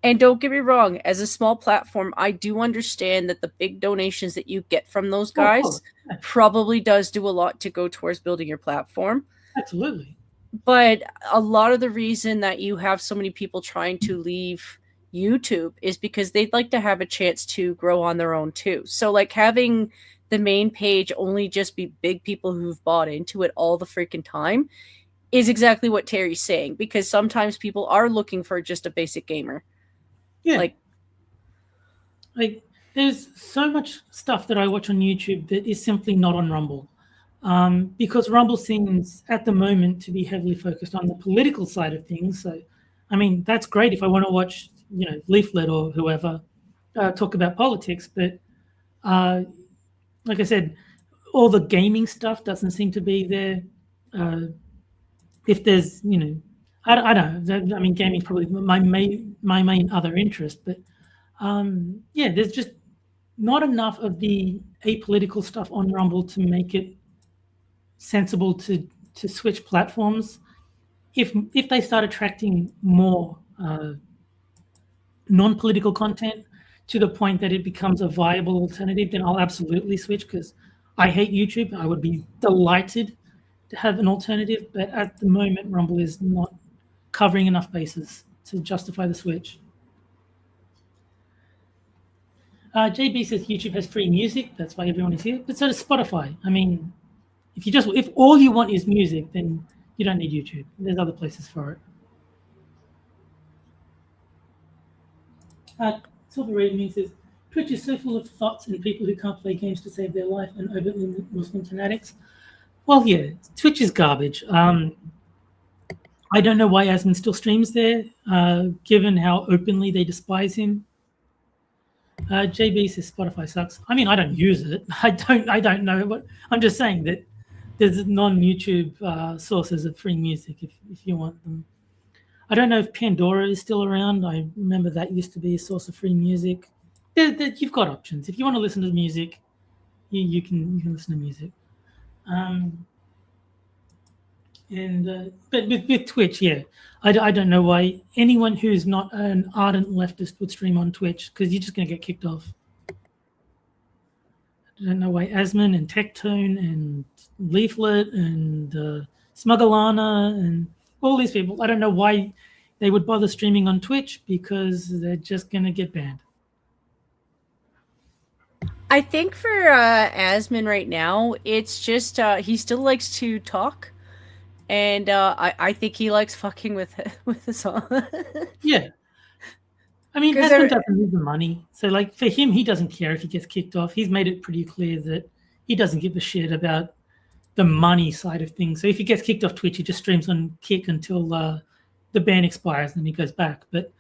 And don't get me wrong, as a small platform, I do understand that the big donations that you get from those guys probably does do a lot to go towards building your platform. Absolutely. But a lot of the reason that you have so many people trying to leave YouTube is because they'd like to have a chance to grow on their own too. So like having the main page only just be big people who've bought into it all the freaking time is exactly what Terry's saying, because sometimes people are looking for just a basic gamer. Yeah. Like there's so much stuff that I watch on YouTube that is simply not on Rumble. Because Rumble seems at the moment to be heavily focused on the political side of things. So, I mean, that's great if I want to watch, you know, Leaflet or whoever talk about politics. But like I said, all the gaming stuff doesn't seem to be there. If there's, you know, I don't know. I mean, gaming is probably my main other interest. But yeah, there's just not enough of the apolitical stuff on Rumble to make it sensible to switch platforms. If they start attracting more non-political content to the point that it becomes a viable alternative, then I'll absolutely switch, because I hate YouTube. I would be delighted to have an alternative, but at the moment Rumble is not covering enough bases to justify the switch. JB says YouTube has free music, that's why everyone is here, but so does Spotify. I mean, if all you want is music, then you don't need YouTube. There's other places for it. Silver Raven says, Twitch is so full of thoughts and people who can't play games to save their life and overtly Muslim fanatics. Well, yeah, Twitch is garbage. I don't know why Asmund still streams there, given how openly they despise him. JB says Spotify sucks. I mean, I don't use it. I don't know what. I'm just saying that there's non-YouTube sources of free music if you want them. I don't know if Pandora is still around. I remember that used to be a source of free music. You've got options. If you want to listen to music, you can listen to music. But with Twitch, yeah, I don't know why anyone who's not an ardent leftist would stream on Twitch, because you're just going to get kicked off. I don't know why Asmund and Tectone and Leaflet and Smuggleana and all these people, I don't know why they would bother streaming on Twitch, because they're just going to get banned. I think for Asmund right now, it's just he still likes to talk. And I think he likes fucking with the song. Yeah. I mean, Asmund doesn't need the money. So, like, for him, he doesn't care if he gets kicked off. He's made it pretty clear that he doesn't give a shit about the money side of things. So if he gets kicked off Twitch, he just streams on Kick until the ban expires, and then he goes back. But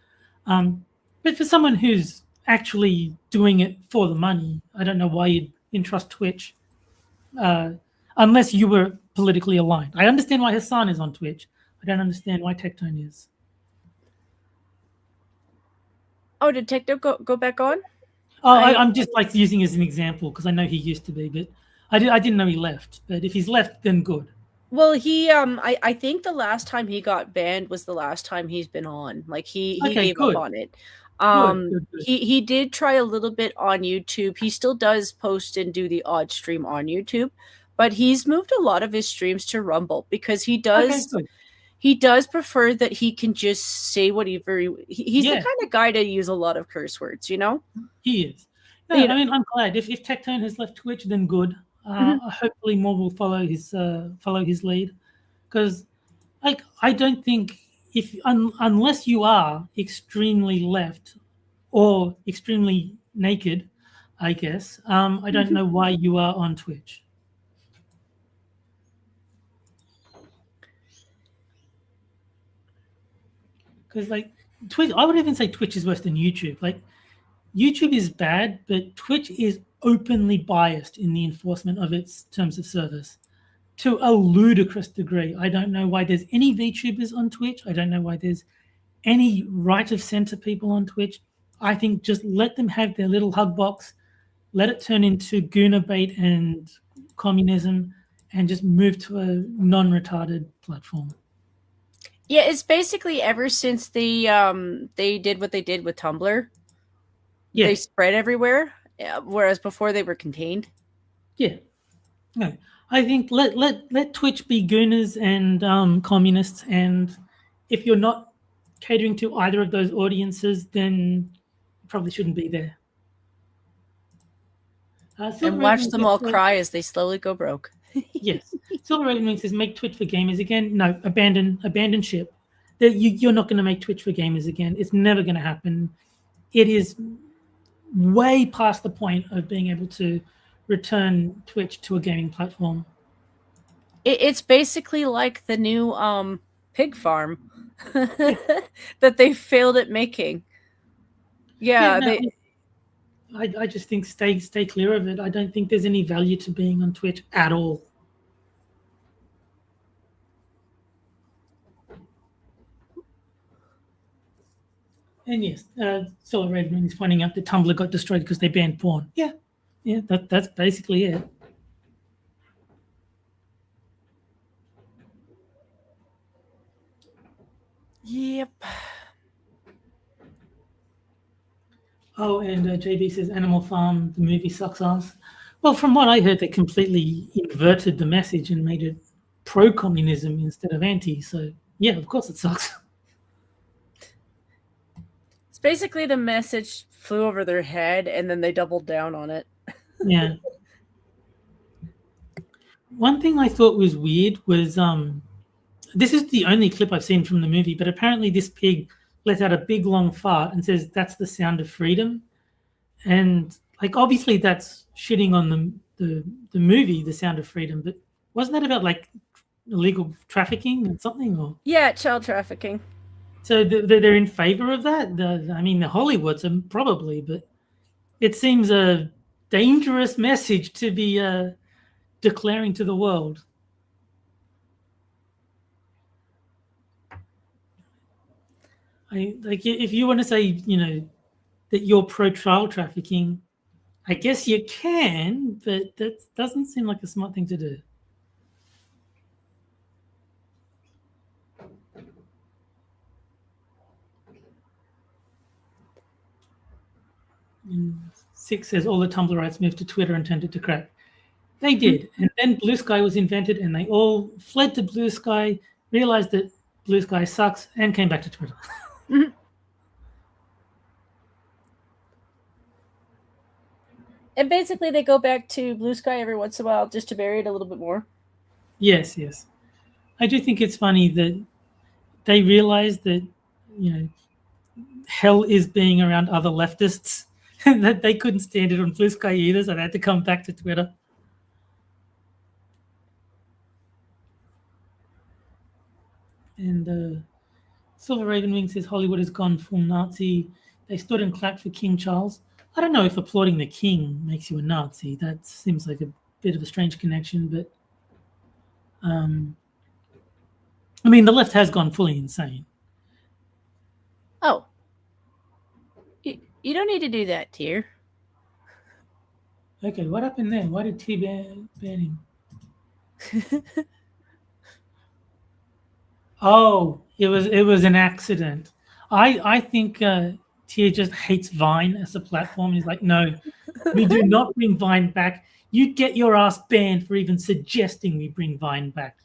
for someone who's actually doing it for the money, I don't know why you'd entrust Twitch unless you were politically aligned. I understand why Hassan is on Twitch. I don't understand why Tectone is. Oh, did Tectone go back on? Oh, I'm just like using it as an example because I know he used to be, but I didn't know he left. But if he's left, then good. Well, he I think the last time he got banned was the last time he's been on. Like he gave up on it. Good. He did try a little bit on YouTube. He still does post and do the odd stream on YouTube, but he's moved a lot of his streams to Rumble because he does He does prefer that he can just say whatever he's the kind of guy to use a lot of curse words, you know? He is. No, I mean, I'm glad. If Tectone has left Twitch, then good. Hopefully more will follow his lead. Because I don't think unless you are extremely left or extremely naked, I guess, I don't know why you are on Twitch. Because Twitch, I would even say Twitch is worse than YouTube. YouTube is bad, but Twitch is openly biased in the enforcement of its terms of service to a ludicrous degree. I don't know why there's any VTubers on Twitch. I don't know why there's any right of center people on Twitch. I think just let them have their little hug box, let it turn into Gooner bait and communism, and just move to a non-retarded platform. Yeah, it's basically ever since they did what they did with Tumblr. Yeah. They spread everywhere, whereas before they were contained. Yeah. No, I think let Twitch be gooners and communists, and if you're not catering to either of those audiences, then you probably shouldn't be there. And watch them all cry as they slowly go broke. Yes. Silver Raven Wing says, make Twitch for gamers again. No, abandon ship. You're not going to make Twitch for gamers again. It's never going to happen. It is way past the point of being able to return Twitch to a gaming platform. It's basically like the new pig farm that they failed at making. Yeah, I just think stay clear of it. I don't think there's any value to being on Twitch at all. And yes, Solar Raven is pointing out that Tumblr got destroyed because they banned porn. Yeah, that's basically it. Yep. Oh, and JB says Animal Farm, the movie sucks ass. Well, from what I heard, they completely inverted the message and made it pro-communism instead of anti. So, yeah, of course it sucks. It's basically the message flew over their head and then they doubled down on it. Yeah. One thing I thought was weird was this is the only clip I've seen from the movie, but apparently this pig let out a big long fart and says that's the sound of freedom. And obviously that's shitting on the movie, The Sound of Freedom, but wasn't that about illegal trafficking and something? Or yeah, child trafficking. So they're in favor of that? The Hollywoods are probably, but it seems a dangerous message to be declaring to the world. If you want to say, that you're pro-child trafficking, I guess you can, but that doesn't seem like a smart thing to do. And 6 says all the Tumblrites moved to Twitter and tended to crack. They did. And then Blue Sky was invented and they all fled to Blue Sky, realized that Blue Sky sucks, and came back to Twitter. And basically they go back to Blue Sky every once in a while just to bury it a little bit more. Yes. I do think it's funny that they realized that, hell is being around other leftists and that they couldn't stand it on Blue Sky either, so they had to come back to Twitter. And Silver Ravenwing says Hollywood has gone full Nazi. They stood and clapped for King Charles. I don't know if applauding the king makes you a Nazi. That seems like a bit of a strange connection, but the left has gone fully insane. Oh. You don't need to do that, Tyr. Okay, what happened there? Why did T ban him? Oh, it was an accident. I think Tyr just hates Vine as a platform. He's like, no, we do not bring Vine back. You get your ass banned for even suggesting we bring Vine back.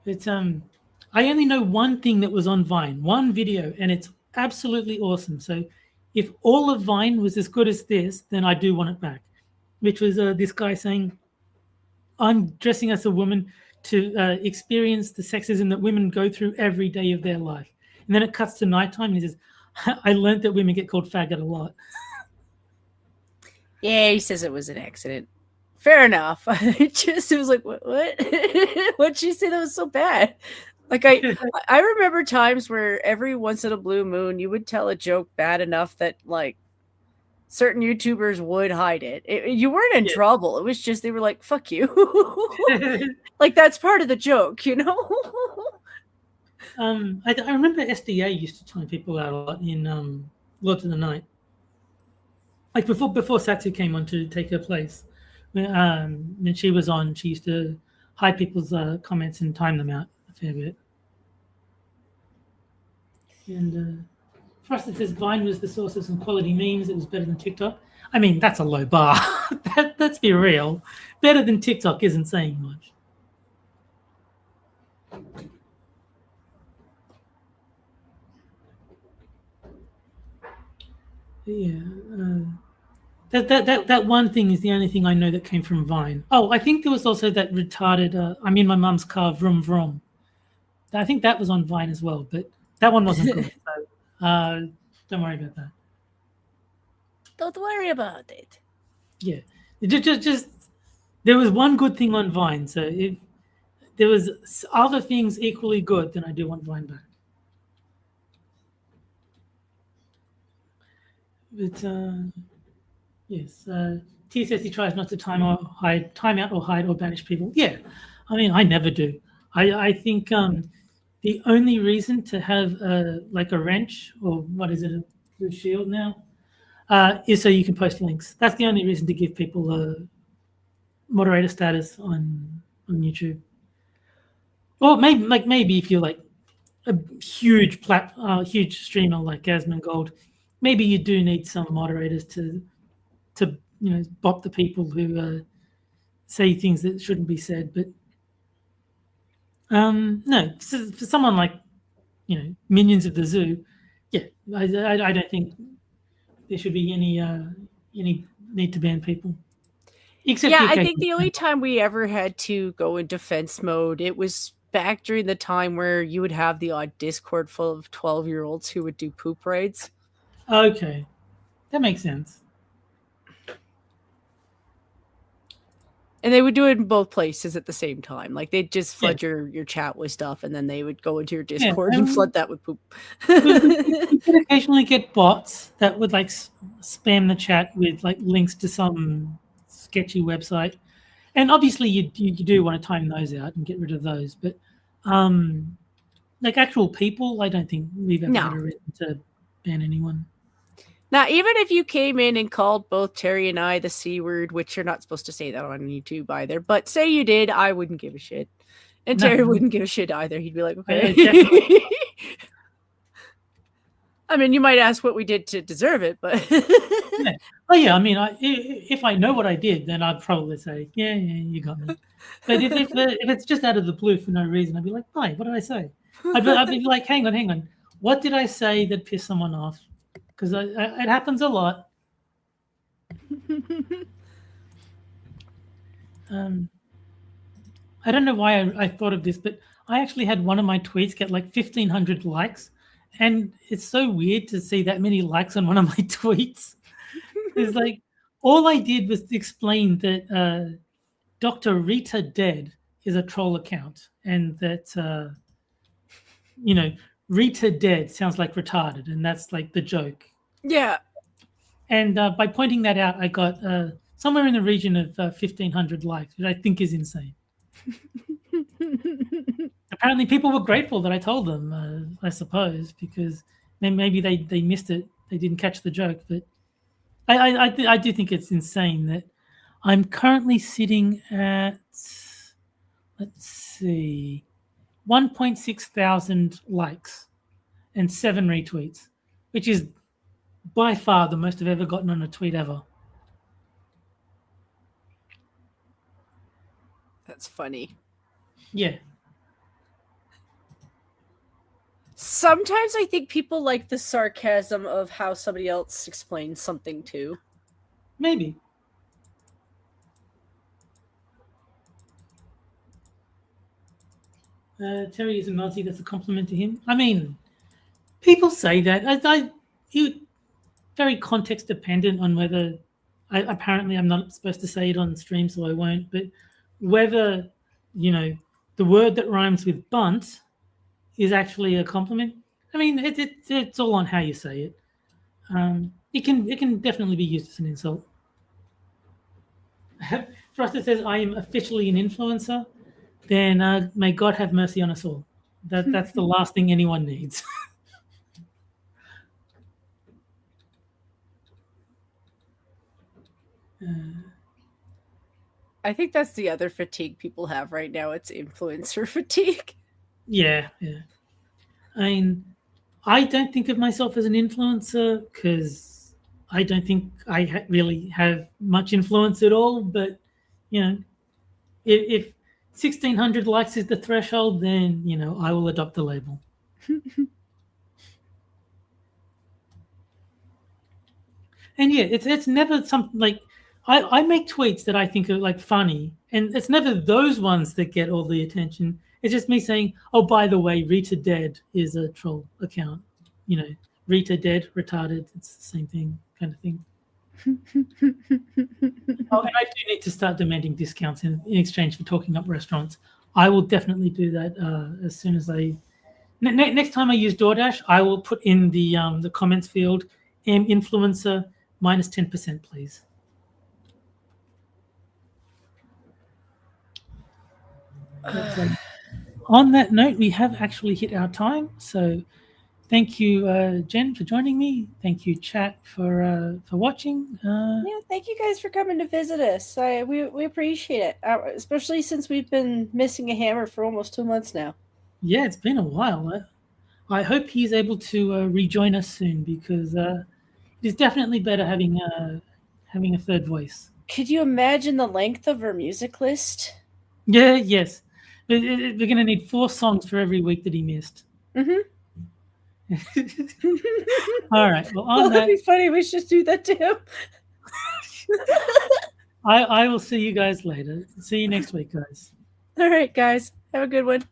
It's I only know one thing that was on Vine, one video, and it's absolutely awesome. So if all of Vine was as good as this, then I do want it back. Which was this guy saying, I'm dressing as a woman to experience the sexism that women go through every day of their life. And then it cuts to nighttime and he says, I learned that women get called faggot a lot. Yeah, he says it was an accident. Fair enough. It was like, what? What'd she say that was so bad? Like I remember times where every once in a blue moon you would tell a joke bad enough that like certain YouTubers would hide it. You weren't in trouble. It was just they were like, "Fuck you." Like that's part of the joke, you know. I remember SDA used to time people out a lot in Lords of the Night. Like before Satsu came on to take her place, when she was on, she used to hide people's comments and time them out a fair bit. And Frosted says Vine was the source of some quality memes. It was better than TikTok. I mean, that's a low bar. Let's be real. Better than TikTok isn't saying much. Yeah. That one thing is the only thing I know that came from Vine. Oh, I think there was also that retarded. I'm in my mum's car, vroom vroom. I think that was on Vine as well, but that one wasn't good. So, don't worry about that. Don't worry about it. Yeah, just there was one good thing on Vine. So if there was other things equally good, then I do want Vine back. But yes, T says he tries not to time out or hide or banish people. Yeah, I mean I never do. I think the only reason to have like a wrench or what is it, a blue shield now, is so you can post links. That's the only reason to give people moderator status on YouTube. Or maybe if you're like a huge huge streamer like Gasman Gold, maybe you do need some moderators to bop the people who say things that shouldn't be said. But no, for someone like Minions of the Zoo, yeah, I don't think there should be any need to ban people. Except I think the only time we ever had to go in defense mode, it was back during the time where you would have the odd Discord full of 12-year-olds who would do poop raids. Okay, that makes sense. And they would do it in both places at the same time. Like they'd just flood your chat with stuff, and then they would go into your Discord and flood that with poop. You could occasionally get bots that would like spam the chat with like links to some sketchy website, and obviously you do want to time those out and get rid of those. But like actual people, I don't think we've ever had a reason to ban anyone. Now, even if you came in and called both Terry and I the C word, which you're not supposed to say that on YouTube either, but say you did, I wouldn't give a shit. And Terry wouldn't give a shit either. He'd be like, okay. I mean, you might ask what we did to deserve it, but... Yeah. Oh, yeah, I mean, if I know what I did, then I'd probably say, yeah, you got me. But if it's just out of the blue for no reason, I'd be like, hi, what did I say? I'd be like, hang on. What did I say that pissed someone off? Because it happens a lot. I don't know why I thought of this, but I actually had one of my tweets get like 1,500 likes. And it's so weird to see that many likes on one of my tweets. It's like, all I did was explain that Dr. Rita Dead is a troll account. And that, Rita Dead sounds like retarded. And that's like the joke. Yeah. And by pointing that out, I got somewhere in the region of 1,500 likes, which I think is insane. Apparently, people were grateful that I told them, I suppose, because maybe they missed it. They didn't catch the joke. But I do think it's insane that I'm currently sitting at, let's see, 1.6 thousand likes and 7 retweets, which is by far the most I've ever gotten on a tweet ever. That's funny. Yeah. Sometimes I think people like the sarcasm of how somebody else explains something too. Maybe. Terry is a MotZ. That's a compliment to him. I mean, people say that. You very context dependent on whether. Apparently, I'm not supposed to say it on stream, so I won't. But whether the word that rhymes with bunt is actually a compliment. I mean, it's all on how you say it. It can definitely be used as an insult. Frosted says, "I am officially an influencer." Then may God have mercy on us all. That's the last thing anyone needs. I think that's the other fatigue people have right now. It's influencer fatigue. Yeah. I mean, I don't think of myself as an influencer because I don't think I really have much influence at all. But if 1,600 likes is the threshold, then I will adopt the label. And yeah, it's never something like I make tweets that I think are like funny, and it's never those ones that get all the attention. It's just me saying, "Oh, by the way, Rita Dead is a troll account." Rita Dead, retarded. It's the same thing, kind of thing. Oh, and I do need to start demanding discounts in exchange for talking up restaurants. I will definitely do that as soon as I. Next time I use DoorDash, I will put in the comments field, influencer minus 10%, please. On that note, we have actually hit our time. So thank you, Jen, for joining me. Thank you, chat, for watching. Yeah, thank you guys for coming to visit us. We appreciate it, especially since we've been missing a hammer for almost 2 months now. Yeah, it's been a while. I hope he's able to rejoin us soon because it's definitely better having a third voice. Could you imagine the length of our music list? Yeah, yes. We're going to need 4 songs for every week that he missed. Mm-hmm. All right. Well, that'd be funny. We should do that to him. I will see you guys later. See you next week, guys. All right, guys. Have a good one.